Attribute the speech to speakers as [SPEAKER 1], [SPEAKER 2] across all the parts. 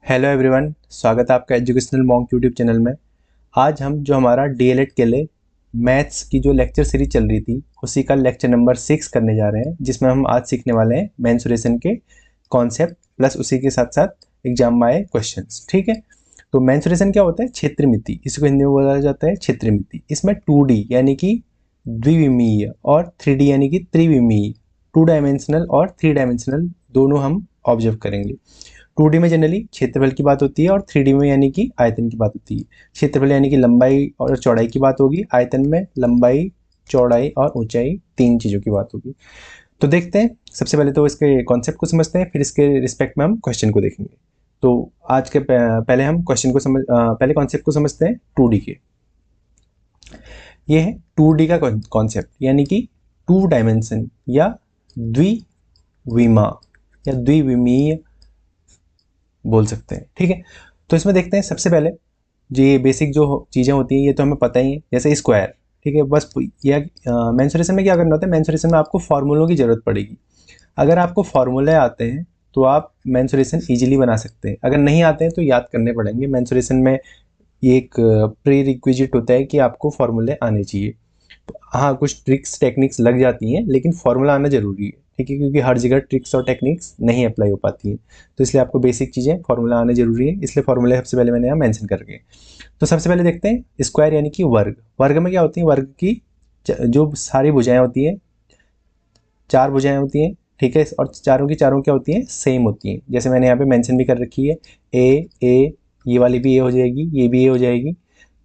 [SPEAKER 1] Hello everyone, स्वागत है आपका एजुकेशनल मॉन्क यूट्यूब चैनल में। आज हम जो हमारा डीएलएड के लिए मैथ्स की जो लेक्चर सीरीज चल रही थी उसी का लेक्चर नंबर 6 करने जा रहे हैं, जिसमें हम आज सीखने वाले हैं मेंसुरेशन के कॉन्सेप्ट प्लस उसी के साथ साथ एग्जाम में आए क्वेश्चंस। ठीक है, तो मेंसुरेशन क्या होता है? क्षेत्रमिति, इसको हिंदी में बोला जाता है क्षेत्रमिति। इसमें 2D यानी कि द्विविमीय और 3D यानी कि त्रिविमीय, 2 डायमेंशनल और 3 डायमेंशनल दोनों हम ऑब्जर्व करेंगे। 2D में जनरली क्षेत्रफल की बात होती है और 3D में यानी कि आयतन की बात होती है। क्षेत्रफल यानी कि लंबाई और चौड़ाई की बात होगी, आयतन में लंबाई, चौड़ाई और ऊंचाई, 3 चीज़ों की बात होगी। तो देखते हैं, सबसे पहले तो इसके कॉन्सेप्ट को समझते हैं, फिर इसके रिस्पेक्ट में हम क्वेश्चन को देखेंगे। तो आज के पहले हम क्वेश्चन को पहले कॉन्सेप्ट को समझते हैं 2D के। ये है 2D का कॉन्सेप्ट, यानी कि 2 डायमेंशन या द्विविमा या द्विविमीय बोल सकते हैं। ठीक है, तो इसमें देखते हैं सबसे पहले जो ये बेसिक जो चीज़ें होती हैं ये तो हमें पता ही है, जैसे स्क्वायर। ठीक है, बस यह मेंसुरेशन में क्या करना होता है, मेंसुरेशन में आपको फार्मूलों की ज़रूरत पड़ेगी। अगर आपको फार्मूले आते हैं तो आप मेंसुरेशन इजीली बना सकते हैं, अगर नहीं आते हैं तो याद करने पड़ेंगे। मेंसुरेशन में ये एक प्री रिक्विजिट होता है कि आपको फार्मूले आने चाहिए। हाँ, कुछ ट्रिक्स टेक्निक्स लग जाती हैं, लेकिन फार्मूला आना ज़रूरी है। ठीक है, क्योंकि हर जगह ट्रिक्स और टेक्निक्स नहीं अप्लाई हो पाती हैं, तो इसलिए आपको बेसिक चीज़ें फार्मूला आना ज़रूरी है। इसलिए फार्मूले सबसे पहले मैंने यहाँ मेंशन कर रखे। तो सबसे पहले देखते हैं स्क्वायर यानी कि वर्ग। वर्ग में क्या होती है? वर्ग की जो सारी भुजाएं होती हैं, 4 भुजाएं होती हैं। ठीक है, और चारों की चारों क्या होती हैं? सेम होती हैं। जैसे मैंने यहाँ पे मेंशन भी कर रखी है, ए, ये वाली भी ए हो जाएगी, ये भी ए हो जाएगी।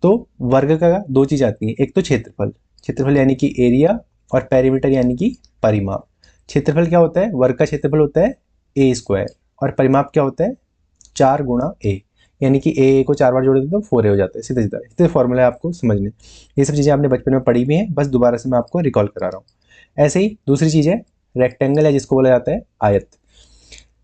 [SPEAKER 1] तो वर्ग का 2 चीज़ आती हैं, एक तो क्षेत्रफल, क्षेत्रफल यानी कि एरिया, और पेरीमीटर यानी कि परिमाप। क्षेत्रफल क्या होता है? वर्ग का क्षेत्रफल होता है ए स्क्वायर, और परिमाप क्या होता है? 4 गुणा ए, यानी कि ए को 4 बार जोड़ देते तो 4 ए हो जाता है। सीधा सीधा इतने फॉर्मूला आपको समझने, ये सब चीज़ें आपने बचपन में पढ़ी भी हैं, बस दोबारा से मैं आपको रिकॉल करा रहा हूँ। ऐसे ही दूसरी चीज़ है रेक्टेंगल, है जिसको बोला जाता है आयत।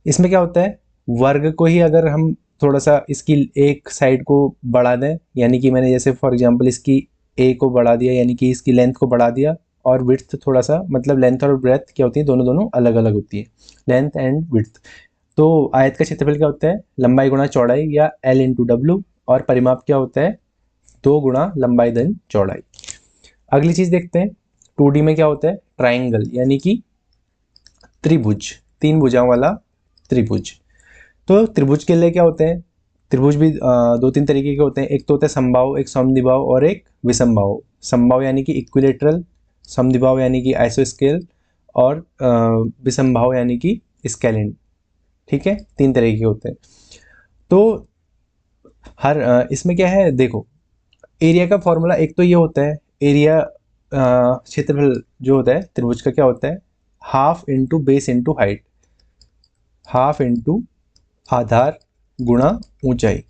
[SPEAKER 1] इसमें क्या होता है? वर्ग को ही अगर हम थोड़ा सा इसकी एक साइड को बढ़ा दें, यानी कि मैंने जैसे फॉर एग्जांपल इसकी ए को बढ़ा दिया, यानी कि इसकी लेंथ को बढ़ा दिया, और विड्थ थोड़ा सा, मतलब लेंथ और ब्रेथ क्या होती है? दोनों दोनों अलग अलग होती है, लेंथ एंड विड्थ। तो आयत का क्षेत्रफल क्या होता है? लंबाई गुणा चौड़ाई या L इंटू डब्ल्यू, और परिमाप क्या होता है? 2 गुणा लंबाई धन चौड़ाई। अगली चीज़ देखते हैं 2D में क्या होता है? ट्राइंगल यानी कि त्रिभुज, 3 भुजाओं वाला त्रिभुज। तो त्रिभुज के लिए क्या होते हैं? त्रिभुज भी 2-3 तरीके के होते हैं। एक तो होता है समबाहु, एक समद्विबाहु और एक विषमबाहु। समबाहु यानी कि इक्विलेटरल, समद्विबाहु यानी कि आइसोस्केल, और विषमबाहु यानी कि स्केलिन। ठीक है, 3 तरीके के होते हैं। तो हर इसमें क्या है देखो, एरिया का फॉर्मूला एक तो ये होता है, एरिया क्षेत्रफल जो होता है त्रिभुज का क्या होता है? Half into base into height, half into आधार गुणा ऊंचाई।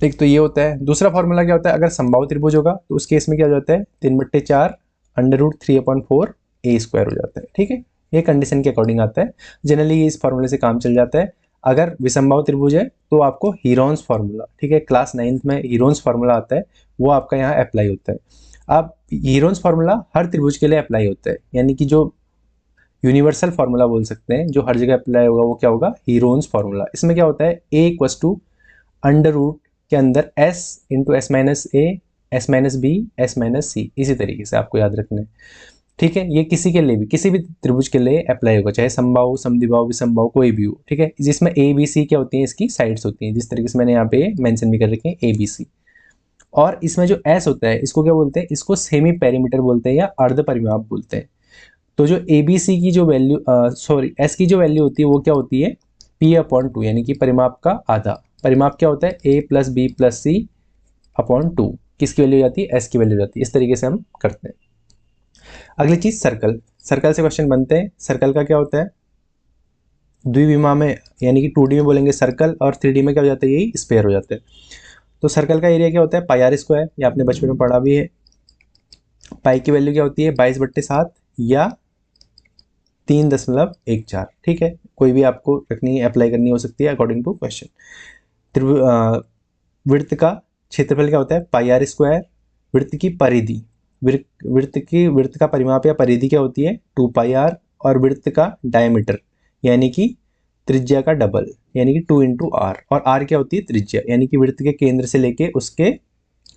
[SPEAKER 1] एक तो ये होता है। दूसरा फॉर्मूला क्या होता है? अगर समबाहु त्रिभुज होगा तो उस केस में क्या हो जाता है? 3/4 √3/4 ए स्क्वायर हो जाता है। ठीक है, ये कंडीशन के अकॉर्डिंग आता है। जनरली ये इस फॉर्मूले से काम चल जाता है। अगर विषमबाहु त्रिभुज है तो आपको हीरोन्स फार्मूला, ठीक है, क्लास 9th में हीरोन्स फार्मूला आता है, वो आपका यहाँ अप्लाई होता है। अब हीरोन्स फार्मूला हर त्रिभुज के लिए अप्लाई होता है, यानी कि जो यूनिवर्सल फार्मूला बोल सकते हैं, जो हर जगह अप्लाई होगा, वो क्या होगा? Heron's formula. इसमें क्या होता है? A equals to under root के अंदर s into S minus A, S minus B, S minus C, इसी तरीके से आपको याद रखना है। ठीक है, ये किसी के लिए भी, किसी भी त्रिभुज के लिए अप्लाई होगा, चाहे समबाहु, समद्विबाहु, विषमबाहु, कोई भी हो। ठीक है, जिसमें ए बी सी क्या होती है? इसकी साइड्स होती हैं, जिस तरीके से मैंने यहाँ पे मेंशन भी कर रखे हैं, ए बी सी। और इसमें जो एस होता है इसको क्या बोलते हैं? इसको सेमी पेरीमीटर बोलते हैं या अर्ध परिमाप बोलते हैं। तो जो ए बी सी की जो वैल्यू, सॉरी, एस की जो वैल्यू होती है वो क्या होती है? P/2, यानी कि परिमाप का आधा। परिमाप क्या होता है? A plus B plus C upon 2। किसकी वैल्यू हो जाती है? एस की वैल्यू हो जाती है। इस तरीके से हम करते हैं। अगली चीज सर्कल। सर्कल से क्वेश्चन बनते हैं। सर्कल का क्या होता है? द्विविमा में यानी कि 2D में बोलेंगे सर्कल, और 3D में क्या हो जाता है? यही स्पेयर हो जाता है। तो सर्कल का एरिया क्या होता है? पाई r स्क्वायर, ये आपने बचपन में पढ़ा भी है। पाई की वैल्यू क्या होती है? 22/7 या 3.14। ठीक है, कोई भी आपको रखनी है, अप्लाई करनी हो सकती है अकॉर्डिंग टू क्वेश्चन। वृत्त का क्षेत्रफल क्या होता है? पाई r स्क्वायर। वृत्त की परिधि, वृत्त का परिमाप या परिधि क्या होती है? 2 पाई r। और वृत्त का डायमीटर यानी कि त्रिज्या का डबल यानी कि 2 इंटू आर, और आर क्या होती है त्रिज्या, यानी कि वृत्त के केंद्र से लेके उसके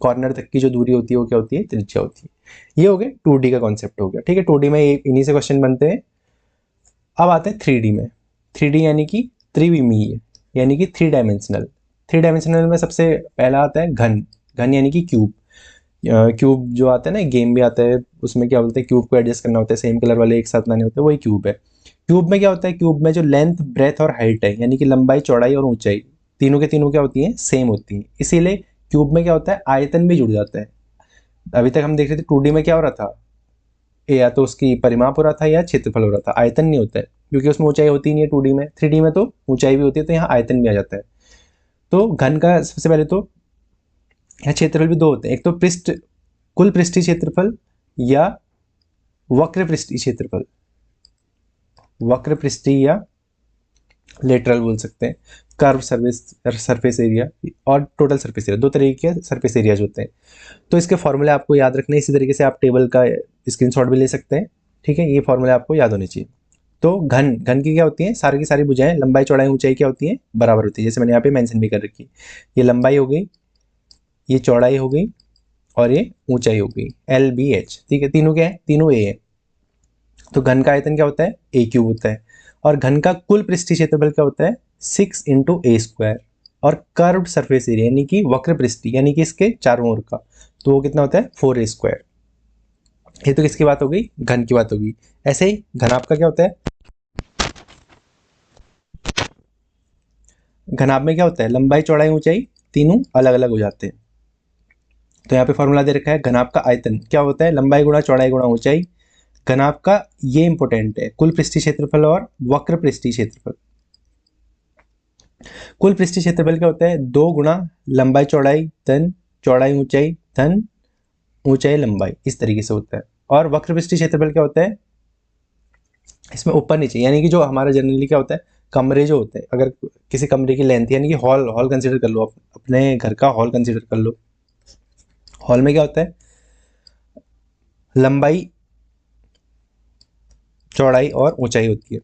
[SPEAKER 1] कॉर्नर तक की जो दूरी होती है वो क्या होती है त्रिज्या होती है। ये हो गया 2D का कॉन्सेप्ट हो गया, ठीक है। 2D में इन्हीं से क्वेश्चन बनते हैं। अब आते हैं 3D में। 3D यानी कि त्रिविमीय, यानी कि 3 डायमेंशनल। 3 डायमेंशनल में सबसे पहला आता है घन। घन यानी कि क्यूब। क्यूब जो आता है ना, गेम भी आता है, उसमें क्या बोलते हैं क्यूब को एडजस्ट करना होता है, सेम कलर वाले एक साथ लाने होते हैं, वही क्यूब है। क्यूब में क्या होता है, क्यूब में जो लेंथ ब्रेथ और हाइट है, यानी कि लंबाई चौड़ाई और ऊंचाई, तीनों के तीनों क्या होती हैं सेम होती हैं। इसीलिए क्यूब में क्या होता है आयतन भी जुड़ जाता है। अभी तक हम देख रहे थे 2D में क्या हो रहा था, या तो उसकी परिमाप हो रहा था या क्षेत्रफल हो रहा था, आयतन नहीं होता है क्योंकि उसमें ऊंचाई होती नहीं है 2D में। 3D में तो ऊंचाई भी होती है, तो यहाँ आयतन भी आ जाता है। तो घन का सबसे पहले तो यहाँ क्षेत्रफल भी दो होते हैं, एक तो पृष्ठ कुल पृष्ठीय क्षेत्रफल या वक्र पृष्ठीय क्षेत्रफल, वक्र पृष्ठीय या लेटरल बोल सकते हैं, कर्व सरफेस एरिया और टोटल सरफेस एरिया, दो तरीके के सरफेस एरियाज होते हैं। तो इसके फॉर्मूले आपको याद रखने, इसी तरीके से आप टेबल का स्क्रीनशॉट भी ले सकते हैं, ठीक है। ये फॉर्मूले आपको याद होने चाहिए। तो घन घन की क्या होती है, सारी की सारी भुजाएं लंबाई चौड़ाई ऊंचाई क्या होती है बराबर होती है, जैसे मैंने यहाँ पे मेंशन भी कर रखी है। ये लंबाई हो गई, ये चौड़ाई हो गई और ये ऊंचाई हो गई, LBH, ठीक है। तीनों क्या है, तीनों ए है। तो घन का आयतन क्या होता है ए क्यूब होता है, और घन का कुल पृष्ठीय क्षेत्रफल क्या होता है 6 इंटू ए स्क्वायर, और कर्व्ड सरफेस एरिया यानी कि वक्र पृष्ठीय यानी कि इसके चारों ओर का, तो वो कितना होता है 4a स्क्वायर। ये तो किसकी बात हो गई, घन की बात होगी। ऐसे ही घनाभ का क्या होता है, घनाभ में क्या होता है लंबाई चौड़ाई ऊंचाई तीनों अलग अलग हो जाते हैं। तो यहाँ पे फॉर्मूला दे रखा है, घनाभ का आयतन क्या होता है लंबाई गुणा चौड़ाई गुणा ऊंचाई। घनाभ का ये इंपॉर्टेंट है, कुल पृष्ठीय क्षेत्रफल और वक्र पृष्ठीय क्षेत्रफल। कुल पृष्ठीय क्षेत्रफल क्या होता है 2 गुणा लंबाई चौड़ाई धन चौड़ाई ऊंचाई धन ऊंचाई लंबाई, इस तरीके से होता है। और वक्र पृष्ठीय क्षेत्रफल क्या होता है, इसमें ऊपर नीचे, यानी कि जो हमारा जनरली क्या होता है कमरे जो होते हैं, अगर किसी कमरे की लेंथ यानी कि हॉल हॉल कंसीडर कर लो, आप अपने घर का हॉल कंसीडर कर लो। हॉल में क्या होता है लंबाई चौड़ाई और ऊंचाई होती है,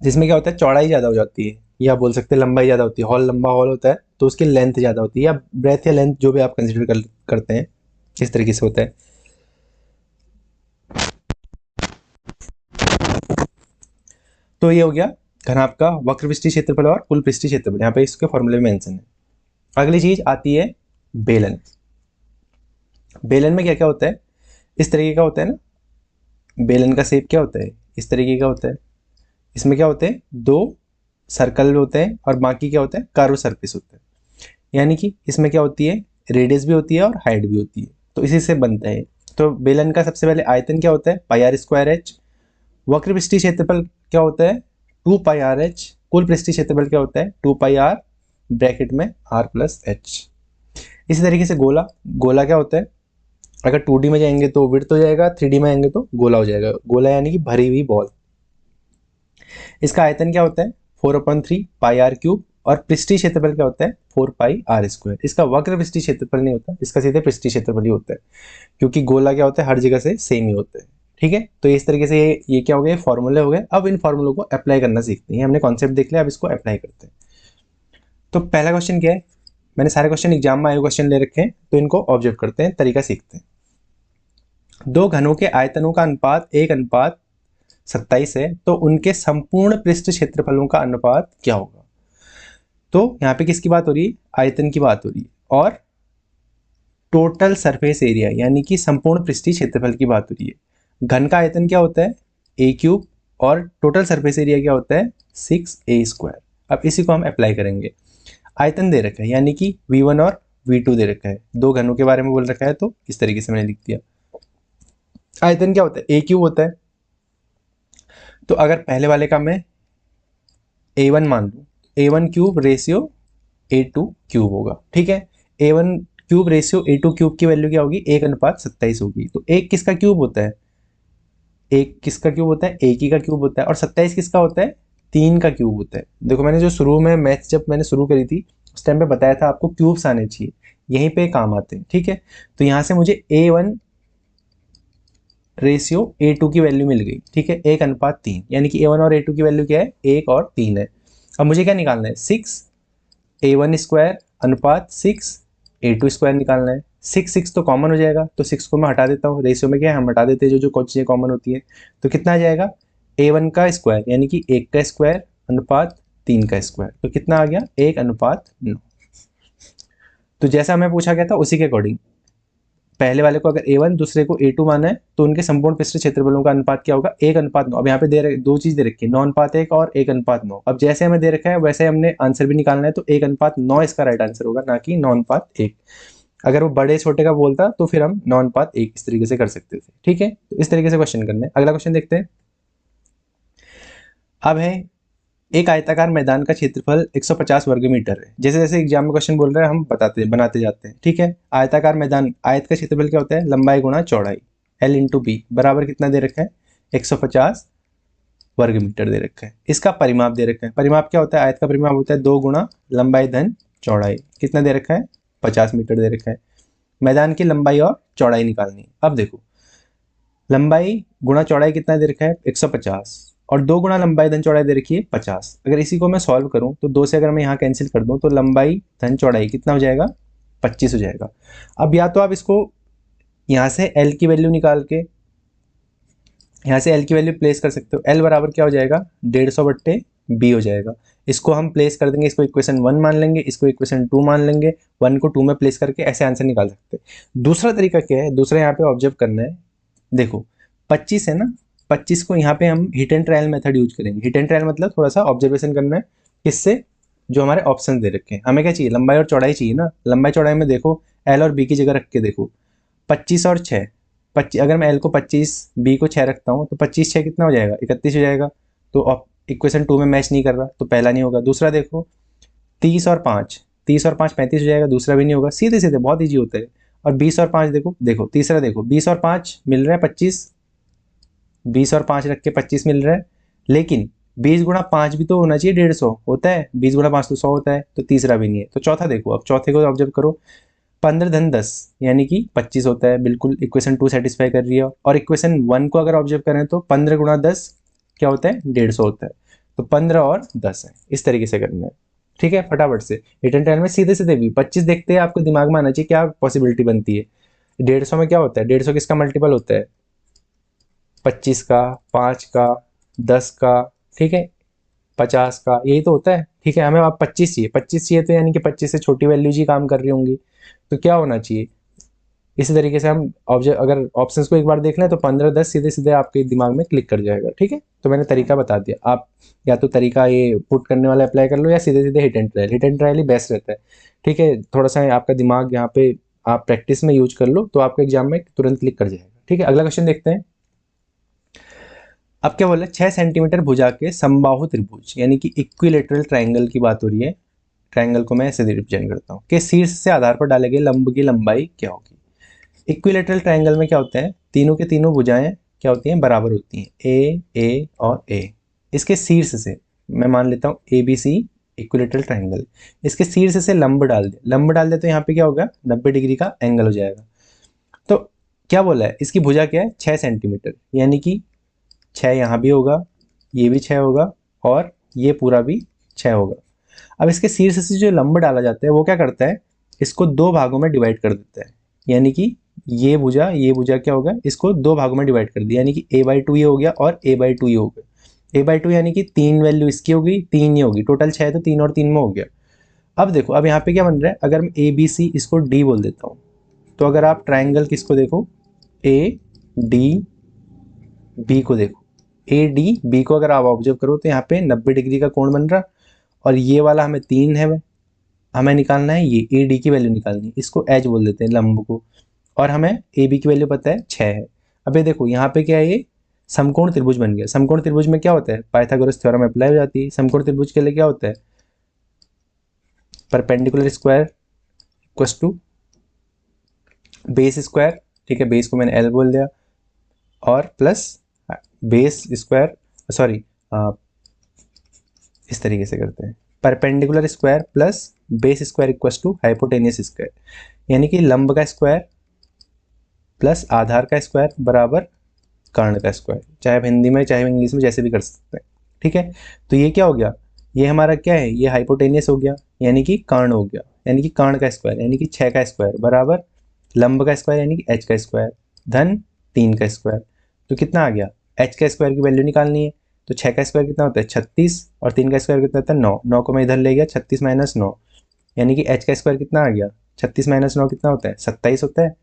[SPEAKER 1] जिसमें क्या होता है चौड़ाई ज़्यादा हो जाती है, या बोल सकते हैं लंबाई ज़्यादा होती है। हॉल लंबा हॉल होता है तो उसकी लेंथ ज़्यादा होती है, या ब्रेथ या लेंथ जो भी आप कंसिडर करते हैं, इस तरीके से होता है। तो ये हो गया घनाभ का वक्र पृष्ठीय क्षेत्रफल और कुल पृष्ठीय क्षेत्रफल, यहाँ पे इसके फॉर्मूले में मेंशन है। अगली चीज आती है बेलन। बेलन में क्या क्या होता है, इस तरीके का होता है ना, बेलन का शेप क्या होता है इस तरीके का होता है। इसमें क्या होते हैं 2 सर्कल होते हैं और बाकी क्या होता है कर्व सरफेस होता है, यानी कि इसमें क्या होती है रेडियस भी होती है और हाइट भी होती है, तो इसी से बनता है। तो बेलन का सबसे पहले आयतन क्या होता है πr²h। वक्र पृष्ठीय क्षेत्रफल क्या होता है 2πrh। कुल पृष्ठीय क्षेत्रफल क्या होता है 2πr ब्रैकेट में r+h। इसी तरीके से गोला, गोला क्या होता है, अगर 2D में जाएंगे तो विड्थ हो जाएगा, 3D में आएंगे तो गोला हो जाएगा। गोला यानी कि भरी हुई बॉल। इसका आयतन क्या होता है 4/3 πr³, और पृष्ठीय क्षेत्रफल क्या होता है 4πr²। इसका वक्र पृष्ठीय क्षेत्रफल नहीं होता, इसका सीधे पृष्ठीय क्षेत्रफल ही होता है, क्योंकि गोला क्या होता है हर जगह से सेम ही होता है, ठीक है। तो इस तरीके से ये क्या हो गए फॉर्मूले हो गए। अब इन फॉर्मूलों को अप्लाई करना सीखते हैं, हमने कॉन्सेप्ट देख लिया, अब इसको अप्लाई करते हैं। तो पहला क्वेश्चन क्या है, मैंने सारे क्वेश्चन एग्जाम में आए क्वेश्चन ले रखे हैं, तो इनको ऑब्जर्व करते हैं, तरीका सीखते हैं। 2 घनों के आयतनों का अनुपात 1:27 है, तो उनके संपूर्ण पृष्ठ क्षेत्रफलों का अनुपात क्या होगा। तो यहाँ पे किसकी बात हो रही है आयतन की बात हो रही है, और टोटल सरफेस एरिया यानी कि संपूर्ण पृष्ठीय क्षेत्रफल की बात हो रही है। घन का आयतन क्या होता है a³ और टोटल सरफेस एरिया क्या होता है 6a²। अब इसी को हम अप्लाई करेंगे। आयतन दे रखा है यानी कि V1 और V2 दे रखा है, 2 घनों के बारे में बोल रखा है, तो इस तरीके से मैंने लिख दिया। आयतन क्या होता है a³ होता है, तो अगर पहले वाले का मैं a1 मान लूँ, a1³ रेशियो a2³ होगा, ठीक है। a1³ रेशियो a2³ की वैल्यू क्या होगी 1:27 होगी। तो एक किसका क्यूब होता है, एक किसका क्यूब होता है एक ही का क्यूब होता है, और 27 किसका होता है 3 का क्यूब होता है। देखो मैंने जो शुरू में मैथ जब मैंने शुरू करी थी उस टाइम पे बताया था आपको क्यूब्स आने चाहिए, यहीं पे काम आते हैं, ठीक है। तो यहाँ से मुझे a1 रेशियो a2 की वैल्यू मिल गई, ठीक है 1:3, यानी कि a1 और a2 की वैल्यू क्या है 1 और 3 है। अब मुझे क्या निकालना है, 6 A1 स्क्वायर अनुपात 6 A2 स्क्वायर निकालना है। 6 तो कॉमन हो जाएगा, तो 6 को मैं हटा देता हूँ। रेशियो में क्या है, हम हटा देते हैं जो जो चीज़ें कॉमन होती है। तो कितना आ जाएगा, A1 का स्क्वायर यानी कि 1 का स्क्वायर अनुपात 3 का स्क्वायर, तो कितना आ गया, 1:9। तो जैसा हमें पूछा गया था उसी के अकॉर्डिंग पहले वाले को अगर A1 दूसरे को A2 माना है तो उनके संपूर्ण पृष्ठ क्षेत्रफलों का अनुपात क्या होगा, 1:9। अब यहाँ पे दो चीज दे रखी है, 9:1 और 1:9। अब जैसे हमें दे रखा है वैसे हमने आंसर भी निकालना है, तो 1:9 इसका राइट आंसर होगा, ना कि 9:1। अगर वो बड़े छोटे का बोलता तो फिर हम 9:1 इस तरीके से कर सकते थे। ठीक है, तो इस तरीके से क्वेश्चन करना है। अगला क्वेश्चन देखते हैं। अब है एक आयताकार मैदान का क्षेत्रफल 150 वर्ग मीटर है। जैसे जैसे एग्जाम में क्वेश्चन बोल रहे हैं हम बनाते जाते हैं। ठीक है, आयताकार मैदान, आयत का क्षेत्रफल क्या होता है, लंबाई गुणा चौड़ाई, L इंटू बी बराबर कितना दे रखा है, 150 वर्ग मीटर दे रखा है। इसका परिमाप दे रखा है। परिमाप क्या होता है, आयत का परिमाप होता है 2 गुणा लंबाई धन चौड़ाई। कितना दे रखा है, 50 मीटर दे रखा है। मैदान की लंबाई और चौड़ाई निकालनी है। अब देखो, लंबाई गुणा चौड़ाई कितना दे रखा है, 150, और 2 गुणा लंबाई धन चौड़ाई दे रखी है 50। अगर इसी को मैं सॉल्व करूं तो 2 से अगर मैं यहाँ कैंसिल कर दूं तो लंबाई धन चौड़ाई कितना हो जाएगा, 25 हो जाएगा। अब या तो आप इसको यहाँ से L की वैल्यू निकाल के यहाँ से L की वैल्यू प्लेस कर सकते हो। L बराबर क्या हो जाएगा, 150/b हो जाएगा। इसको हम प्लेस कर देंगे, इसको इक्वेशन 1 मान लेंगे, इसको इक्वेशन 2 मान लेंगे। 1 को 2 में प्लेस करके ऐसे आंसर निकाल सकते हैं। दूसरा तरीका क्या है, दूसरा यहाँ पे ऑब्जर्व करना है। देखो 25 है ना, 25 को यहाँ पे हम hit and trial method use करेंगे। हिट एंड ट्रायल मतलब थोड़ा सा ऑब्जर्वेशन करना है। किससे, जो हमारे ऑप्शन दे रखे हैं। हमें क्या चाहिए, लंबाई और चौड़ाई चाहिए ना। लंबाई चौड़ाई में देखो L और B की जगह रख के देखो, 25 और 6, 25, अगर मैं L को 25 B को 6 रखता हूँ तो 25 6 कितना हो जाएगा, 31 हो जाएगा। तो इक्वेशन 2 में मैच नहीं कर रहा, तो पहला नहीं होगा। दूसरा देखो 30 और 5, 30 और 5 35 हो जाएगा, दूसरा भी नहीं होगा। सीधे सीधे बहुत ईजी होता है। और 20 और 5 देखो, तीसरा देखो 20 और 5 मिल रहा है 25, 20 और 5 रख के 25 मिल रहा है। लेकिन 20 गुणा 5 भी तो होना चाहिए, 150 होता है। 20 गुणा 5 तो 100 होता है, तो तीसरा भी नहीं है। तो चौथा देखो, अब चौथे को ऑब्जर्व करो, 15 धन 10 यानी कि 25 होता है। बिल्कुल इक्वेशन 2 सेटिस्फाई कर रही है। और इक्वेशन 1 को अगर ऑब्जर्व करें तो 15 गुणा 10 क्या होता है, 150 होता है। तो 15 और 10 है, इस तरीके से करना है। ठीक है, फटाफट से रिटर्न टाइम में सीधे सीधे भी 25 देखते हैं, आपको दिमाग में आना चाहिए क्या पॉसिबिलिटी बनती है। 150 में क्या होता है, 150 किसका मल्टीपल होता है, 25 का, 5 का, 10 का, ठीक है, 50 का, यही तो होता है। ठीक है, हमें अब 25 चाहिए। 25 चाहिए तो यानी कि 25 से छोटी वैल्यूज ही काम कर रही होंगी, तो क्या होना चाहिए। इसी तरीके से हम ऑब्जेक्ट अगर ऑप्शंस को एक बार देख लें तो 15 10 सीधे सीधे आपके दिमाग में क्लिक कर जाएगा। ठीक है, तो मैंने तरीका बता दिया। आप या तो तरीका ये पुट करने वाला अप्लाई कर लो, या सीधे सीधे hit and trial. Hit and trial he best रहता है। ठीक है, थोड़ा सा आपका दिमाग यहाँ पे आप प्रैक्टिस में यूज कर लो तो आपके एग्जाम में तुरंत क्लिक कर जाएगा। ठीक है, अगला क्वेश्चन देखते हैं। अब क्या बोला, 6 सेंटीमीटर भुजा के समबाहु त्रिभुज यानी कि इक्विलेटरल ट्राइंगल की बात हो रही है। ट्राइंगल को मैं ऐसे रिप्रेजेंट करता हूँ कि शीर्ष से आधार पर डाले गए लंब की लंबाई क्या होगी। इक्विलेटरल ट्राइंगल में क्या होता है, तीनों के तीनों भुजाएं क्या होती हैं, बराबर होती हैं, ए और ए। इसके शीर्ष से मैं मान लेता हूँ ABC इक्विलेटरल ट्राइंगल, इसके शीर्ष से लंब डाल दे तो यहाँ पे क्या होगा, 90 डिग्री का एंगल हो जाएगा। तो क्या बोला है, इसकी भुजा क्या है, 6 सेंटीमीटर, यानी कि 6 यहाँ भी होगा, ये भी 6 होगा, और ये पूरा भी 6 होगा। अब इसके शीर्ष से जो लंब डाला जाता है वो क्या करता है, इसको 2 भागों में डिवाइड कर देता है। यानी कि ये भुजा क्या होगा, इसको 2 भागों में डिवाइड कर दिया, यानी कि A/2 ये हो गया और A/2 ये हो गया। A/2 यानी कि 3 वैल्यू इसकी होगी, 3 ये होगी, टोटल 6 तो 3 और 3 में हो गया। अब देखो, अब यहाँ पे क्या बन रहा है, अगर मैं ABC इसको D बोल देता हूँ, तो अगर आप ट्राइंगल किसको देखो, ADB को देखो, ADB को अगर आप ऑब्जर्व करो तो यहाँ पे 90 डिग्री का कोण बन रहा, और ये वाला हमें 3 है, हमें निकालना है ये AD की वैल्यू निकालनी है, इसको H बोल देते हैं लंब को, और हमें AB की वैल्यू पता है 6 है। अब ये देखो यहाँ पे क्या है, ये समकोण त्रिभुज बन गया। समकोण त्रिभुज में क्या होता है, पाइथागोरस थ्योरम अप्लाई हो जाती है। समकोण त्रिभुज के लिए क्या होता है, perpendicular square equals to base square, ठीक है, बेस को मैंने L बोल दिया, और प्लस बेस स्क्वायर, सॉरी इस तरीके से करते हैं, perpendicular square plus base square equals to hypotenuse square, यानी कि लंब का स्क्वायर प्लस आधार का स्क्वायर बराबर कर्ण का स्क्वायर। चाहे आप हिंदी में चाहे इंग्लिश में जैसे भी कर सकते हैं। ठीक है, तो ये क्या हो गया, ये हमारा क्या है, ये हाइपोटेनियस हो गया यानी कि कर्ण हो गया, यानी कि कर्ण का स्क्वायर यानी कि 6 का स्क्वायर बराबर लंब का स्क्वायर यानी कि h का स्क्वायर धन 3 का स्क्वायर। तो कितना आ गया, h का स्क्वायर की वैल्यू निकालनी है, तो 6 का स्क्वायर कितना होता है 36 और 3 का स्क्वायर कितना होता है 9, 9 को मैं इधर ले गया 36 माइनस 9 यानी कि h का स्क्वायर कितना आ गया 36 माइनस 9 कितना होता है 27 होता है।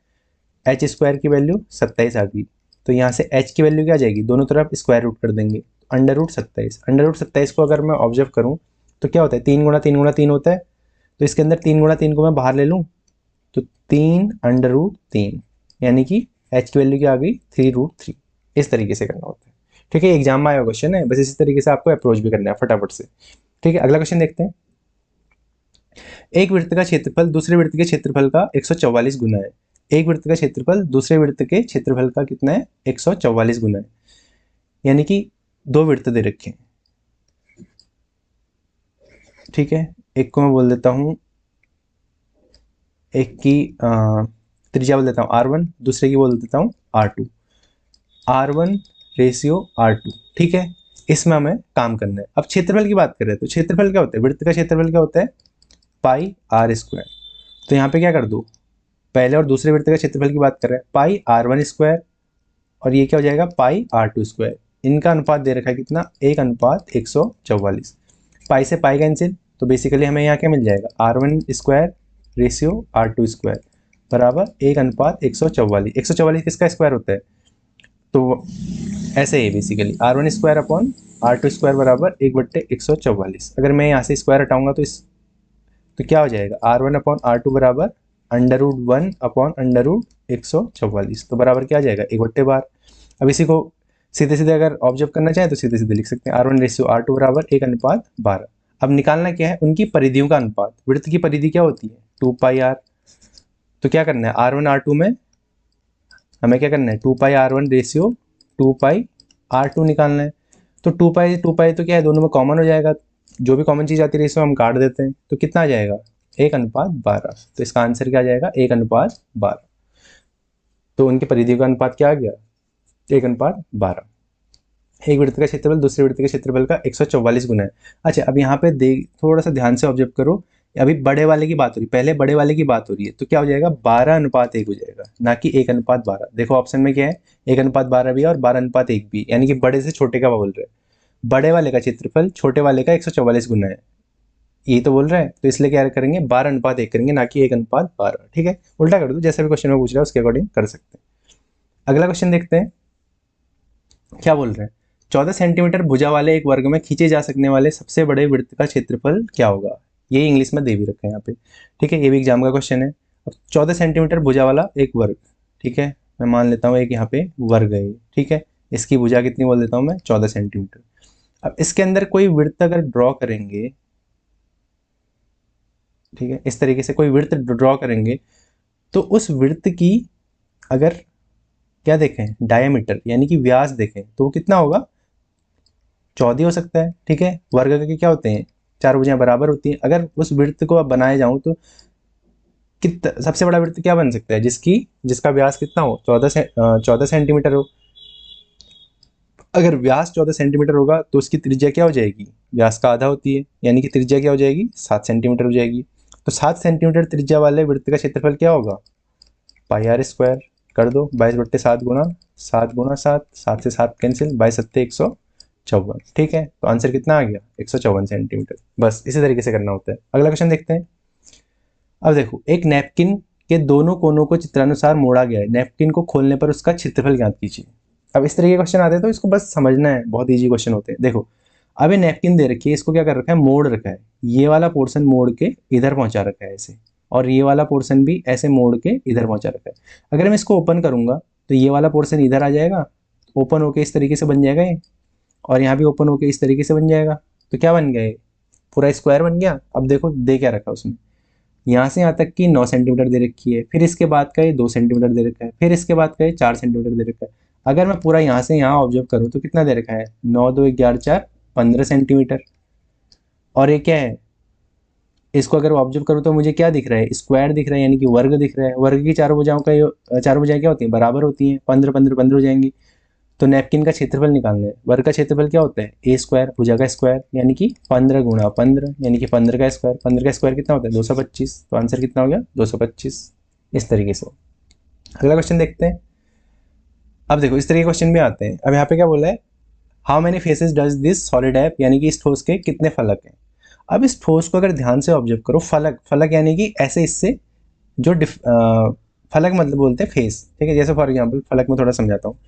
[SPEAKER 1] h स्क्वायर की वैल्यू 27 आ गई, तो यहाँ से h की वैल्यू क्या आ जाएगी, दोनों तरफ स्क्वायर रूट कर देंगे, √27। √27 को अगर मैं ऑब्जर्व करूँ तो क्या होता है 3 गुणा 3 गुणा 3 होता है, तो इसके अंदर 3 गुणा 3 को मैं बाहर ले लूँ तो 3 √3 यानी कि h की वैल्यू क्या आ गई 3√3। इस तरीके से करना होता है, ठीक है। एग्जाम में आया क्वेश्चन है, बस इसी तरीके से आपको अप्रोच भी करना है फटाफट से, ठीक है। अगला क्वेश्चन देखते हैं। एक वृत्त का क्षेत्रफल दूसरे वृत्त के क्षेत्रफल का 144 गुना है। एक वृत्त का क्षेत्रफल दूसरे वृत्त के क्षेत्रफल का कितना है 144 गुना है, यानी कि दो वृत्त दे रखे हैं, ठीक है। एक को मैं बोल देता हूं, एक की त्रिज्या बोल देता हूँ R1, दूसरे की बोल देता हूँ R2, R1 रेशियो R2, ठीक है। इसमें हमें काम करना है। अब क्षेत्रफल की बात करें तो क्षेत्रफल क्या होता है, वृत्त का क्षेत्रफल क्या होता है पाई R स्क्वायर। तो यहाँ पे क्या कर दो, पहले और दूसरे वृत्त का क्षेत्रफल की बात कर रहे हैं पाई R1 स्क्वायर और ये क्या हो जाएगा पाई R2 स्क्वायर। इनका अनुपात दे रखा है कितना 1:144। पाई से पाई कैंसिल, तो बेसिकली हमें यहाँ क्या मिल जाएगा R1 square ratio R2 square बराबर 1:144। 144 किसका स्क्वायर होता है, तो ऐसे ही basically R1 square upon R2 square बराबर 1/144। अगर मैं यहाँ से स्क्वायर हटाऊंगा तो क्या हो जाएगा R1 अपॉन R2 बराबर √1 अपॉन √144, तो बराबर क्या आ जाएगा 1/12। अब इसी को सीधे सीधे अगर ऑब्जर्व करना चाहें तो सीधे सीधे लिख सकते हैं R1 रेशियो R2 बराबर 1:12। अब निकालना क्या है उनकी परिधियों का अनुपात। वृत्त की परिधि क्या होती है 2πr, तो क्या करना है R1 R2 में हमें क्या करना है 2πr1 रेशियो 2πr2 निकालना है। तो 2π तो क्या है दोनों में कॉमन हो जाएगा, जो भी कॉमन चीज आती है रेशियो हम काट देते हैं, तो कितना आ जाएगा 1:12। तो इसका आंसर क्या आ जाएगा 1:12। तो उनकी परिधि का अनुपात क्या आ गया 1:12। एक वृत्त का क्षेत्रफल दूसरे वृत्त के क्षेत्रफल का 144 गुना है। अच्छा अब यहाँ पे देख थोड़ा सा ध्यान से ऑब्जर्व करो, अभी बड़े वाले की बात हो रही है, पहले बड़े वाले की बात हो रही है, तो क्या हो जाएगा 12:1 हो जाएगा, ना कि 1:12। देखो ऑप्शन में क्या है 1:12 भी है और 12:1 भी, यानी कि बड़े से छोटे का बोल रहे हैं। बड़े वाले का क्षेत्रफल छोटे वाले का 144 गुना है, ये तो बोल रहा है, तो इसलिए क्या करेंगे 12:1 करेंगे, ना कि 1:12। ठीक है, उल्टा कर दो, जैसा भी क्वेश्चन में पूछ रहा है उसके अकॉर्डिंग कर सकते हैं। अगला क्वेश्चन देखते हैं क्या बोल रहे हैं। 14 सेंटीमीटर भुजा वाले एक वर्ग में खींचे जा सकने वाले सबसे बड़े वृत्त का क्षेत्रफल क्या होगा। ये इंग्लिश में दे भी रखा है यहाँ पे, ठीक है, ये भी एग्जाम का क्वेश्चन है। अब 14 सेंटीमीटर भुजा वाला एक वर्ग, ठीक है, मैं मान लेता हूँ एक यहाँ पे वर्ग है, ठीक है, इसकी भुजा कितनी बोल देता हूँ मैं 14 सेंटीमीटर। अब इसके अंदर कोई वृत्त अगर ड्रॉ करेंगे, ठीक है, इस तरीके से कोई वृत्त ड्रॉ करेंगे तो उस वृत्त की अगर क्या देखें डायमीटर यानी कि व्यास देखें तो वो कितना होगा 14 हो सकता है। ठीक है, वर्ग के क्या होते हैं चार भुजाएं बराबर होती हैं। अगर उस वृत्त को अब बनाए जाऊं तो सबसे बड़ा वृत्त क्या बन सकता है जिसका व्यास कितना हो 14 सेंटीमीटर हो। अगर व्यास 14 सेंटीमीटर होगा तो उसकी त्रिज्या क्या हो जाएगी, व्यास का आधा होती है, यानी कि त्रिज्या क्या हो जाएगी 7 सेंटीमीटर हो जाएगी। तो 7 सेंटीमीटर त्रिज्या वाले वृत्त का क्षेत्रफल क्या होगा पाई आर स्क्वायर। कर दो 22/7 गुणा 7 गुणा 7, 7 से 7 कैंसिल, 22×7 154। ठीक है, तो आंसर कितना आ गया 154 सेंटीमीटर। बस इसी तरीके से करना होता है। अगला क्वेश्चन देखते हैं। अब देखो एक नैपकिन के दोनों कोनों को चित्रानुसार मोड़ा गया है, नैपकिन को खोलने पर उसका क्षेत्रफल ज्ञात कीजिए। अब इस तरीके के क्वेश्चन आते हैं तो इसको बस समझना है, बहुत ईजी क्वेश्चन होते हैं। देखो अब ये नैपकिन दे रखी है, इसको क्या कर रखा है मोड़ रखा है, ये वाला पोर्शन मोड़ के इधर पहुंचा रखा है ऐसे, और ये वाला पोर्शन भी ऐसे मोड़ के इधर पहुंचा रखा है। अगर मैं इसको ओपन करूंगा तो ये वाला पोर्शन इधर आ जाएगा, ओपन होके इस तरीके से बन जाएगा ये, और यहाँ भी ओपन होके इस तरीके से बन जाएगा। तो क्या बन गया ये पूरा स्क्वायर बन गया। अब देखो दे क्या रखा उसमें, यहाँ से यहाँ तक की 9 सेंटीमीटर दे रखी है, फिर इसके बाद का ये 2 सेंटीमीटर दे रखा है, फिर इसके बाद का ये 4 सेंटीमीटर दे रखा है। अगर मैं पूरा यहाँ से यहाँ ऑब्जर्व करूँ तो कितना दे रखा है 9 2 11 4 15 सेंटीमीटर। और ये क्या है, इसको अगर ऑब्जर्व करूँ तो मुझे क्या दिख रहा है स्क्वायर दिख रहा है, यानी कि वर्ग दिख रहा है। वर्ग की चारों भुजाओं का चारों भुजाएं क्या होती हैं बराबर होती हैं, 15 15 15 हो जाएंगी। तो नैपकिन का क्षेत्रफल निकालना है। वर्ग का क्षेत्रफल क्या होता है, ए स्क्वायर, भुजा का स्क्वायर यानी कि 15 गुणा 15 यानी कि 15 का स्क्वायर। 15 का स्क्वायर कितना होता है, 225। तो आंसर कितना हो गया, 225। इस तरीके से। अगला क्वेश्चन देखते हैं। अब देखो इस तरीके के क्वेश्चन भी आते हैं। अब यहाँ पे क्या बोला है, how many faces does this solid have, यानी कि इस ठोस के कितने फलक हैं। अब इस ठोस को अगर ध्यान से ऑब्जर्व करो, फलक फलक यानी कि ऐसे इससे जो फलक मतलब बोलते हैं फेस, ठीक है। जैसे फॉर एग्जांपल फलक में थोड़ा समझाता हूँ।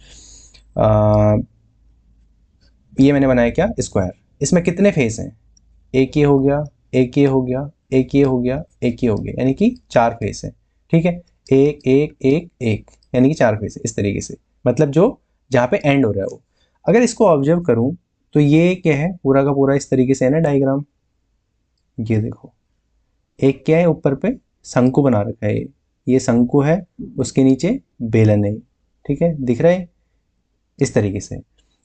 [SPEAKER 1] ये मैंने बनाया क्या, स्क्वायर। इसमें कितने फेस हैं, एक ये हो गया, एक ये हो गया, एक ये हो गया, एक ये हो गया, यानी कि 4 फेस हैं, ठीक है। एक एक एक एक यानी कि 4 फेस है। इस तरीके से मतलब जो जहाँ पे एंड हो रहा है वो। अगर इसको ऑब्जर्व करूँ तो ये क्या है, पूरा का पूरा इस तरीके से है ना डायग्राम। ये देखो एक क्या है, ऊपर पे शंकु बना रखा है, ये शंकु है, उसके नीचे बेलन है, ठीक है, दिख रहा है इस तरीके से।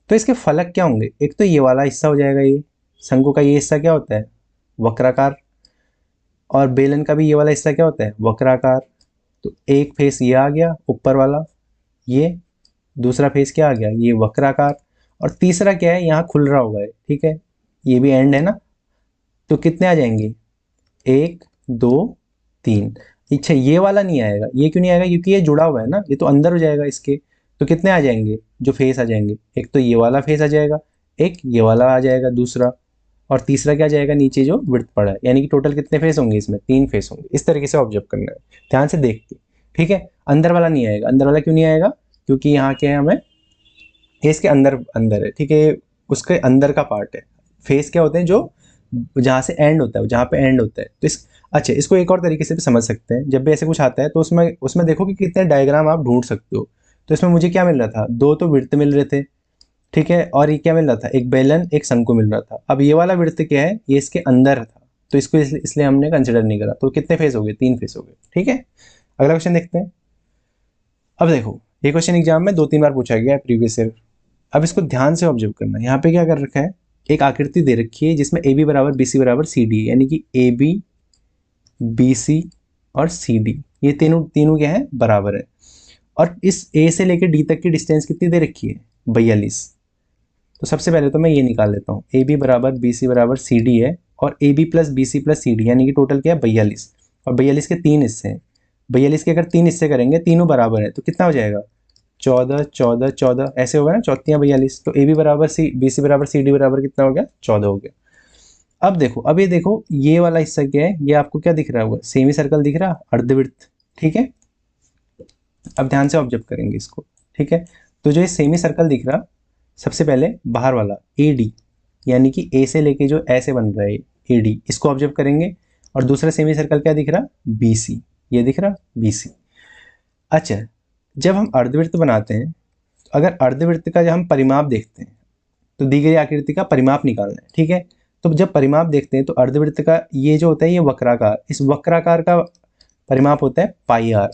[SPEAKER 1] तो इसके फलक क्या होंगे, एक तो ये वाला हिस्सा हो जाएगा, ये शंकु का ये हिस्सा क्या होता है, वक्राकार। और बेलन का भी ये वाला हिस्सा क्या होता है, वक्राकार। तो एक फेस ये आ गया ऊपर वाला, ये दूसरा फेस क्या आ गया, ये वक्राकार। और तीसरा क्या है, यहाँ खुल रहा होगा, ठीक है, ये भी एंड है ना। तो कितने आ जाएंगे, 1 2 3। अच्छा ये वाला नहीं आएगा, ये क्यों नहीं आएगा, क्योंकि ये जुड़ा हुआ है ना, ये तो अंदर हो जाएगा इसके। तो कितने आ जाएंगे जो फेस आ जाएंगे, एक तो ये वाला फेस आ जाएगा, एक ये वाला आ जाएगा दूसरा, और तीसरा क्या जाएगा नीचे जो विड्थ पड़ा है। यानी कि टोटल कितने फेस होंगे इसमें, 3 फेस होंगे। इस तरीके से ऑब्जर्व करना है, ध्यान से देख के, ठीक है। अंदर वाला नहीं आएगा, अंदर वाला क्यों नहीं आएगा, क्योंकि यहाँ क्या है, हमें ये इसके अंदर अंदर है, ठीक है, उसके अंदर का पार्ट है। फेस क्या होते हैं, जो जहाँ से एंड होता है, जहाँ पे एंड होता है। तो इस अच्छा इसको एक और तरीके से भी समझ सकते हैं। जब भी ऐसे कुछ आता है तो उसमें उसमें देखो कि कितने डायग्राम आप ढूंढ सकते हो। तो इसमें मुझे क्या मिल रहा था, 2 तो वृत्त मिल रहे थे, ठीक है, और ये क्या मिल रहा था, एक बेलन एक शंकु मिल रहा था। अब ये वाला वृत्त क्या है, ये इसके अंदर था, तो इसको इसलिए हमने कंसिडर नहीं करा। तो कितने फेस हो गए, 3 फेस हो गए, ठीक है। अगला क्वेश्चन देखते हैं। अब देखो ये क्वेश्चन एग्जाम में 2-3 बार पूछा गया है प्रीवियस ईयर। अब इसको ध्यान से ऑब्जर्व करना है। यहाँ पे क्या कर रखा है, एक आकृति दे रखी है जिसमें ए बी बराबर बी सी बराबर सी डी, यानी कि ए बी बी सी और सी डी ये तीनों तीनों क्या है, बराबर है। और इस ए से लेकर डी तक की डिस्टेंस कितनी दे रखी है, 42। तो सबसे पहले तो मैं ये निकाल लेता हूँ, ए बी बराबर बी सी बराबर सी डी है, और A B plus B C plus C D यानी कि टोटल क्या है, 42। और 42 के 3 हिस्से हैं, 42 के अगर 3 हिस्से करेंगे, तीनों बराबर है, तो कितना हो जाएगा, 14 14 14 ऐसे होगा ना, चौथियाँ 42। तो ए बी बराबर सी बी सी बराबर सी डी बराबर कितना हो गया, 14 हो गया। अब देखो, अब ये देखो ये वाला हिस्सा क्या है, ये आपको क्या दिख रहा होगा, सेमी सर्कल दिख रहा, अर्धवृत्त, ठीक है। अब ध्यान से ऑब्जर्व करेंगे इसको, ठीक है। तो जो ये सेमी सर्कल दिख रहा, सबसे पहले बाहर वाला ए डी, यानी कि ए से लेके जो ऐसे बन रहा है ए डी, इसको ऑब्जर्व करेंगे। और दूसरा सेमी सर्कल क्या दिख रहा, बी सी, ये दिख रहा बी सी। अच्छा जब हम अर्धवृत्त बनाते हैं, तो अगर अर्धवृत्त का जब हम परिमाप देखते हैं, तो दी गई आकृति का परिमाप निकालना है, ठीक है। तो जब परिमाप देखते हैं तो अर्धवृत्त का ये जो होता है, ये वक्राकार, इस वक्राकार का परिमाप होता है पाई आर।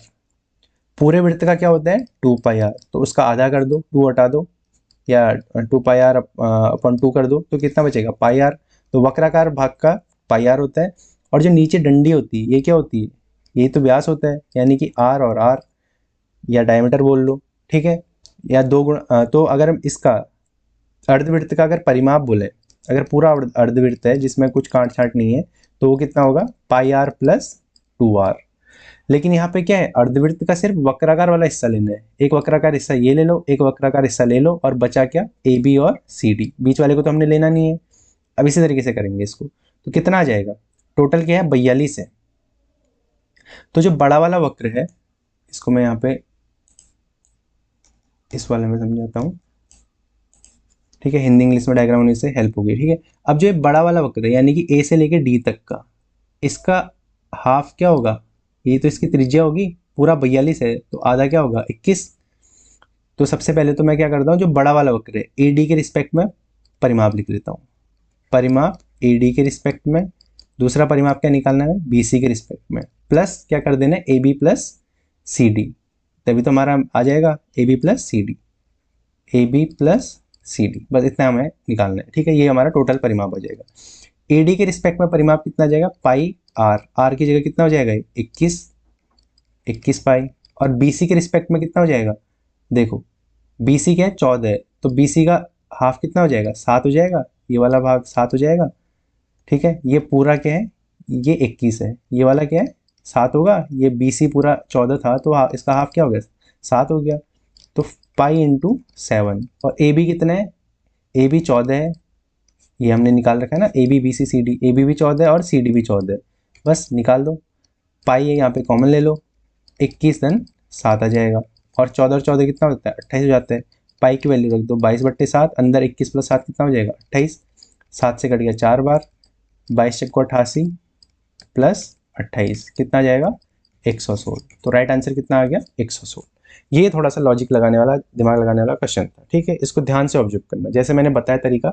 [SPEAKER 1] पूरे वृत्त का क्या होता है, 2 पाई आर। तो उसका आधा कर दो, 2 हटा दो, या 2 पाई आर अपन 2 कर दो, तो कितना बचेगा, पाई आर। तो वक्राकार भाग का पाई आर होता है। और जो नीचे डंडी होती है, ये क्या होती है, ये तो व्यास होता है, यानी कि आर और आर, या डायमीटर बोल लो, ठीक है। या 2 गुण, तो अगर हम इसका अर्धवृत्त का अगर परिमाप बोले, अगर पूरा अर्धवृत्त है जिसमें कुछ काट छाट नहीं है, तो वो कितना होगा, पाई आर प्लस 2 आर। लेकिन यहाँ पे क्या है, अर्धवृत्त का सिर्फ वक्राकार वाला हिस्सा लेना है। एक वक्राकार हिस्सा ये ले लो, एक वक्राकार हिस्सा ले लो, और बचा क्या, ए बी और सी डी, बीच वाले को तो हमने लेना नहीं है। अब इसी तरीके से करेंगे इसको, तो कितना आ जाएगा, टोटल क्या है, 42 है। तो जो बड़ा वाला वक्र है, इसको मैं यहाँ पे इस वाले में समझाता हूँ, ठीक है, हिंदी इंग्लिश में डायग्राम होने से हेल्प होगी, ठीक है। अब जो ये बड़ा वाला वक्र है, यानी कि ए से लेके डी तक का, इसका हाफ क्या होगा, ये तो इसकी त्रिज्या होगी, पूरा 42 है, तो आधा क्या होगा, 21। तो सबसे पहले तो मैं क्या करता हूँ, जो बड़ा वाला वक्र है ए डी के रिस्पेक्ट में परिमाप लिख लेता हूँ, परिमाप ए डी के रिस्पेक्ट में। दूसरा परिमाप क्या निकालना है, बी सी के रिस्पेक्ट में, प्लस क्या कर देना है, A B plus C D, तभी तो हमारा आ जाएगा A B plus C D, A B plus C D, बस इतना हमें निकालना है, ठीक है। ये हमारा टोटल परिमाप हो जाएगा। ए डी के रिस्पेक्ट में परिमाप कितना आ जाएगा, पाई आर, आर की जगह कितना हो जाएगा, 21 पाई। और बी सी के रिस्पेक्ट में कितना हो जाएगा, देखो BC क्या है 14 है, तो BC का हाफ कितना हो जाएगा 7 हो जाएगा, ये वाला भाग 7 हो जाएगा। ठीक है, ये पूरा क्या है ये 21 है, ये वाला क्या है 7 होगा, ये BC पूरा 14 था तो इसका हाफ क्या हो गया 7 हो गया। तो पाई इंटू 7। और AB कितना है, AB 14 है, ये हमने निकाल रखा है ना, AB BC CD, AB भी 14 है और CD भी 14 है, बस निकाल दो। पाई है यहाँ पे कॉमन ले लो, 21 धन 7 आ जाएगा, और 14 और 14 कितना होता है 28 हो जाता है। पाई की वैल्यू रख दो 22/7, अंदर 21 + 7 कितना हो जाएगा 28, 7 से कट गया 4 बार, 22 चक्को 88 प्लस 28 कितना आ जाएगा 116। तो राइट आंसर कितना आ गया 116। ये थोड़ा सा लॉजिक लगाने वाला, दिमाग लगाने वाला क्वेश्चन था। ठीक है, इसको ध्यान से ऑब्जर्व करना, जैसे मैंने बताया तरीका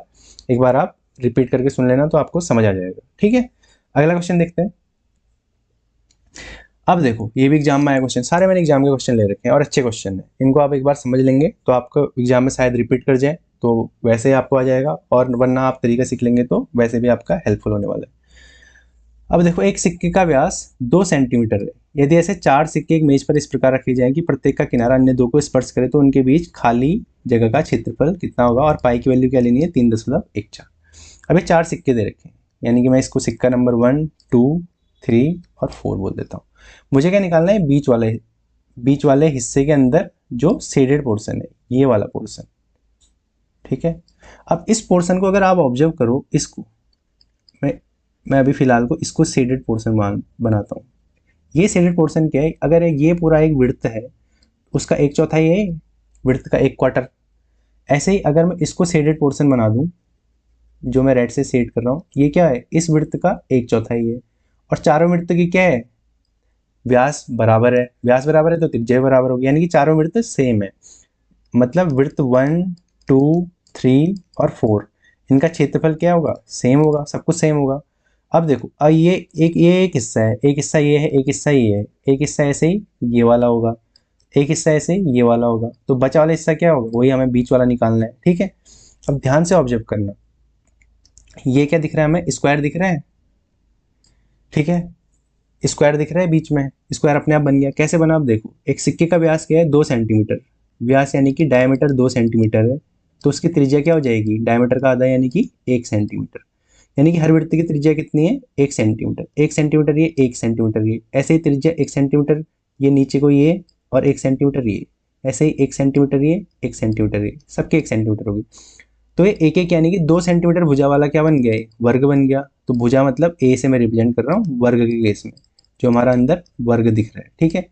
[SPEAKER 1] एक बार आप रिपीट करके सुन लेना तो आपको समझ आ जाएगा। ठीक है, अगला क्वेश्चन देखते हैं। अब देखो ये भी एग्जाम में आया क्वेश्चन, सारे मैंने एग्जाम के क्वेश्चन ले रखे हैं और अच्छे क्वेश्चन है, इनको आप एक बार समझ लेंगे तो आपको एग्जाम में शायद रिपीट कर जाए तो वैसे ही आपको आ जाएगा, और वरना आप तरीका सीख लेंगे तो वैसे भी आपका हेल्पफुल होने वाला है। अब देखो एक सिक्के का व्यास 2 सेंटीमीटर है, यदि ऐसे 4 सिक्के एक मेज पर इस प्रकार रखे जाएं कि प्रत्येक का किनारा अन्य दो को स्पर्श करे तो उनके बीच खाली जगह का क्षेत्रफल कितना होगा, और पाई की वैल्यू क्या लेनी है 3.14। अब ये 4 सिक्के दे रखे हैं, यानी कि मैं इसको सिक्का नंबर 1, 2, 3 और 4 बोल देता हूँ। मुझे क्या निकालना है बीच वाले हिस्से के अंदर जो शेडेड पोर्शन है, ये वाला पोर्शन। ठीक है, अब इस पोर्शन को अगर आप ऑब्जर्व करो, इसको मैं अभी फिलहाल को इसको शेडेड पोर्शन बनाता हूँ। ये शेडेड पोर्शन क्या है, अगर ये पूरा एक विड्थ है, उसका 1/4 है विड्थ का 1/4। ऐसे ही अगर मैं इसको शेडेड पोर्शन बना दूँ, जो मैं रेड से शेड कर रहा हूँ, ये क्या है इस विड्थ का 1/4 है, और चारों विड्थ की क्या है व्यास बराबर है, व्यास बराबर है तो त्रिज्या बराबर होगी, यानी कि चारों विड्थ सेम है। मतलब विड्थ 1, 2, 3 और 4, इनका क्षेत्रफल क्या होगा सेम होगा, सब कुछ सेम होगा। अब देखो अब ये एक हिस्सा है, एक हिस्सा ये है, एक हिस्सा ये है, एक हिस्सा ऐसे ही ये वाला होगा, एक हिस्सा ऐसे ही ये वाला होगा, तो बचा वाला हिस्सा क्या होगा वही हमें बीच वाला निकालना है। ठीक है, अब ध्यान से ऑब्जर्व करना, ये क्या दिख रहा है हमें स्क्वायर दिख रहा है। ठीक है, स्क्वायर दिख रहा है बीच में, स्क्वायर अपने आप बन गया। कैसे बना आप देखो, एक सिक्के का व्यास क्या है 2 सेंटीमीटर, व्यास यानी कि डायमीटर 2 सेंटीमीटर है, तो उसकी त्रिज्या क्या हो जाएगी डायमीटर का आधा यानी कि 1 सेंटीमीटर, यानी कि हर वृत्त की त्रिज्या कितनी है 1 सेंटीमीटर, 1 सेंटीमीटर ये 1 सेंटीमीटर ये, ऐसे ही त्रिज्या 1 सेंटीमीटर ये नीचे को ये, और 1 सेंटीमीटर ये, ऐसे ही 1 सेंटीमीटर ये 1 सेंटीमीटर ये, सबके 1 सेंटीमीटर होगी। तो ये एक एक यानी कि 2 सेंटीमीटर भुजा वाला क्या बन गया, वर्ग बन गया। तो भुजा मतलब ए से मैं रिप्रेजेंट कर रहा हूँ वर्ग के केस में, जो हमारा अंदर वर्ग दिख रहा है। ठीक है,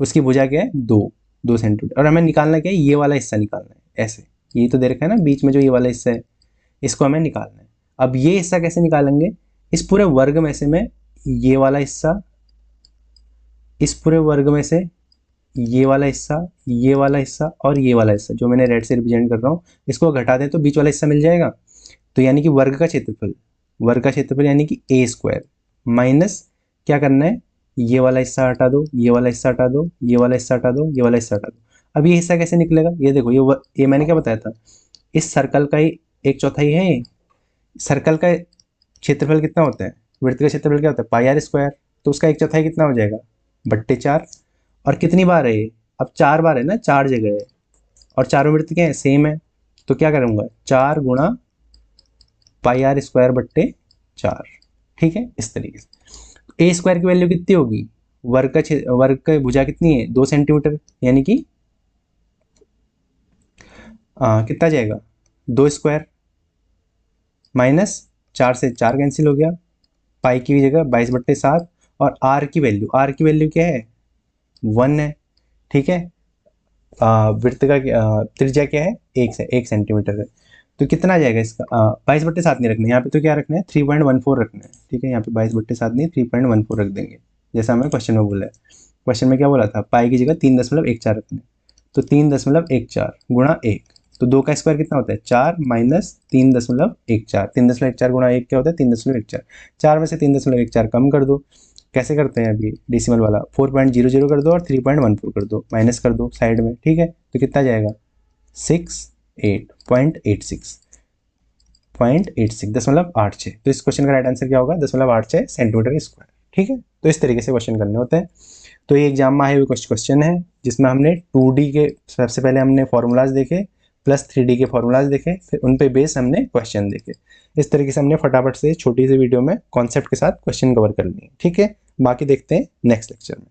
[SPEAKER 1] उसकी भुजा क्या है 2 सेंटीमीटर, और हमें निकालना क्या है ये वाला हिस्सा निकालना है। ऐसे ये तो दे रखा है ना बीच में जो ये वाला हिस्सा है, इसको हमें निकालना है। अब ये हिस्सा कैसे निकालेंगे, इस पूरे वर्ग में से मैं ये वाला हिस्सा, इस पूरे वर्ग में से ये वाला हिस्सा, ये वाला हिस्सा और ये वाला हिस्सा जो मैंने रेड से रिप्रेजेंट कर रहा हूँ, इसको घटा दें तो बीच वाला हिस्सा मिल जाएगा। तो यानी कि वर्ग का क्षेत्रफल यानी कि ए स्क्वायर माइनस क्या करना है, ये वाला हिस्सा हटा दो, ये वाला हिस्सा हटा दो, ये वाला हिस्सा हटा दो, ये वाला हिस्सा हटा दो। अब ये हिस्सा कैसे निकलेगा, ये देखो ये मैंने क्या बताया था, इस सर्कल का ही 1/4 है ये। सर्कल का क्षेत्रफल कितना होता है, वृत्त का क्षेत्रफल क्या होता है पाई आर स्क्वायर, तो उसका 1/4 कितना हो जाएगा 4/। और कितनी बार है ये, अब 4 बार है ना, 4 जगह है, और चारों वृत्त क्या है सेम है, तो क्या करूँगा 4 गुणा पाई आर स्क्वायर 4। ठीक है, इस तरीके से ए स्क्वायर की वैल्यू कितनी होगी, वर्ग का भुजा कितनी है 2 सेंटीमीटर, यानी कि कितना जाएगा 2 स्क्वायर माइनस 4 से 4 कैंसिल हो गया, पाई की जगह 22/7, और आर की वैल्यू क्या है 1 है। ठीक है, वृत्त का त्रिज्या क्या है 1 सेंटीमीटर है, तो कितना आ जाएगा इसका 22/7 नहीं रखना है यहाँ पे, तो क्या रखना है 3.14 रखना है। ठीक है, यहाँ पे 22/7 नहीं 3.14 रख देंगे, जैसा हमें क्वेश्चन में बोला है। क्वेश्चन में क्या बोला था पाई की जगह 3.14 रखना है, तो 3.14 गुणा 1, तो 2 का स्क्वायर कितना होता है 4 माइनस 3.14, 3.14 गुणा 1 क्या होता है 3.14, 4 में से 3.14 कम कर दो, कैसे करते हैं अभी डेसिमल वाला 4.00 कर दो और 3.14 कर दो, माइनस कर दो साइड में। ठीक है, तो कितना जाएगा 68.86, तो इस क्वेश्चन का राइट आंसर क्या होगा 0.86 सेंटीमीटर स्क्वायर। ठीक है, तो इस तरीके से क्वेश्चन करने होते हैं। तो ये एग्जाम में आए हुए कुछ क्वेश्चन है जिसमें हमने 2D के सबसे पहले हमने फॉर्मूलाज देखे प्लस 3D के फॉर्मूलाज देखे, फिर उन पे बेस हमने क्वेश्चन देखे। इस तरीके से हमने फटाफट से छोटी सी वीडियो में कॉन्सेप्ट के साथ क्वेश्चन कवर कर लिए। ठीक है, बाकी देखते हैं नेक्स्ट लेक्चर में।